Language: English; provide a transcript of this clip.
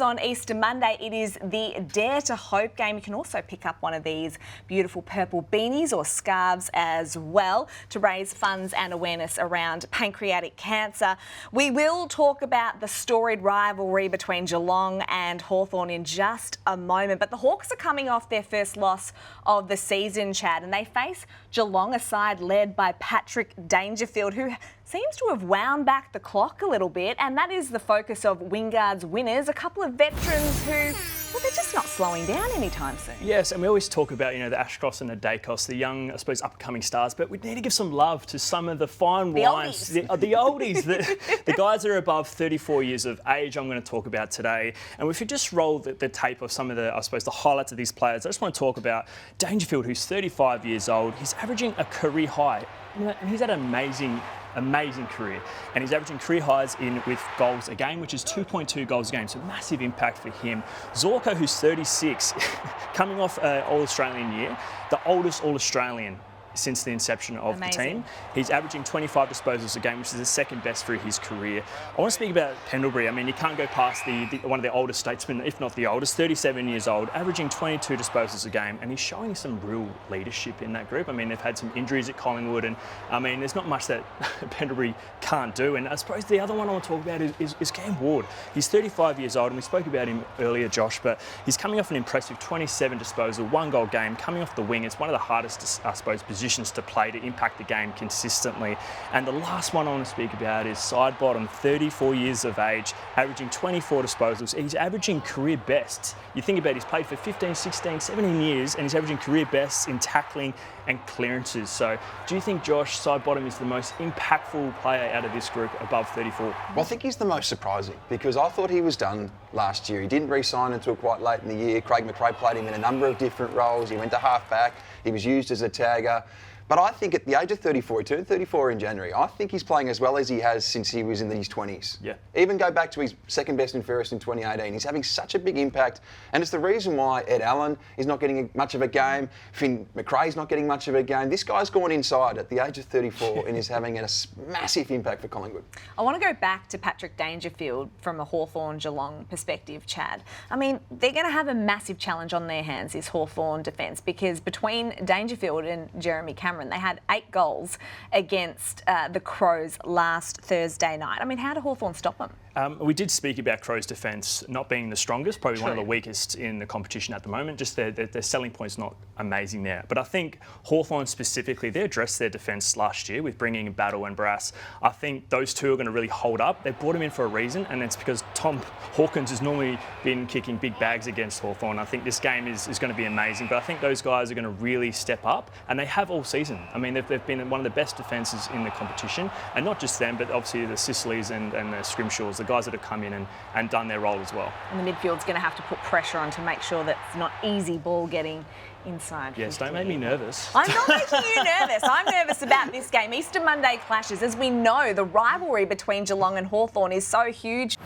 On Easter Monday, it is the Dare to Hope game. You can also pick up one of these beautiful purple beanies or scarves as well to raise funds and awareness around pancreatic cancer. We will talk about the storied rivalry between Geelong and Hawthorn in just a moment, but the Hawks are coming off their first loss of the season, Chad, and they face Geelong, a side led by Patrick Dangerfield, who seems to have wound back the clock a little bit, and that is the focus of Wingard's winners, a couple of veterans who, well, they're just not slowing down anytime soon. Yes, and we always talk about, the Ashcross and the Dacos, the young, I suppose, up-and-coming stars, but we need to give some love to some of the fine wines. The oldies, the guys that are above 34 years of age I'm going to talk about today. And if you just roll the tape of some of the, I suppose, the highlights of these players, I just want to talk about Dangerfield, who's 35 years old. He's averaging a career high, and he's had an amazing career, and he's averaging career highs with goals a game, which is 2.2 goals a game, so massive impact for him. Zorko, who's 36, coming off All-Australian year, the oldest All-Australian since the inception of the team. He's averaging 25 disposals a game, which is the second best for his career. I want to speak about Pendlebury. I mean, you can't go past one of the oldest statesmen, if not the oldest, 37 years old, averaging 22 disposals a game, and he's showing some real leadership in that group. I mean, they've had some injuries at Collingwood, and I mean, there's not much that Pendlebury can't do. And I suppose the other one I want to talk about is Cam Ward. He's 35 years old, and we spoke about him earlier, Josh, but he's coming off an impressive 27 disposal, 1 goal game, coming off the wing. It's one of the hardest, I suppose, positions to play to impact the game consistently. And the last one I want to speak about is Sidebottom, 34 years of age, averaging 24 disposals. He's averaging career bests. You think about it, he's played for 15, 16, 17 years, and he's averaging career bests in tackling and clearances. So do you think Josh Sidebottom is the most impactful player out of this group above 34? Well, I think he's the most surprising, because I thought he was done last year. He didn't re-sign until quite late in the year. Craig McRae played him in a number of different roles. He went to half-back. He was used as a tagger. But I think at the age of 34, he turned 34 in January, I think he's playing as well as he has since he was in his 20s. Yeah. Even go back to his second best and fairest in 2018. He's having such a big impact, and it's the reason why Ed Allen is not getting much of a game, Finn McRae's not getting much of a game. This guy's gone inside at the age of 34 and is having a massive impact for Collingwood. I want to go back to Patrick Dangerfield from a Hawthorn-Geelong perspective, Chad. I mean, they're going to have a massive challenge on their hands, this Hawthorn defence, because between Dangerfield and Jeremy Cameron, they had 8 goals against the Crows last Thursday night. I mean, how do Hawthorn stop them? We did speak about Crows' defence not being the strongest, probably one of the weakest in the competition at the moment. Just their selling point's not amazing there. But I think Hawthorn specifically, they addressed their defence last year with bringing in Battle and Brass. I think those two are going to really hold up. They brought him in for a reason, and it's because Tom Hawkins has normally been kicking big bags against Hawthorn. I think this game is going to be amazing, but I think those guys are going to really step up, and they have all season. I mean, they've been one of the best defences in the competition, and not just them, but obviously the Sicilies and the Scrimshaws, the guys that have come in and done their role as well. And the midfield's going to have to put pressure on to make sure that it's not easy ball getting inside. Yes, don't make me nervous. I'm not making you nervous. I'm nervous about this game. Easter Monday clashes. As we know, the rivalry between Geelong and Hawthorn is so huge.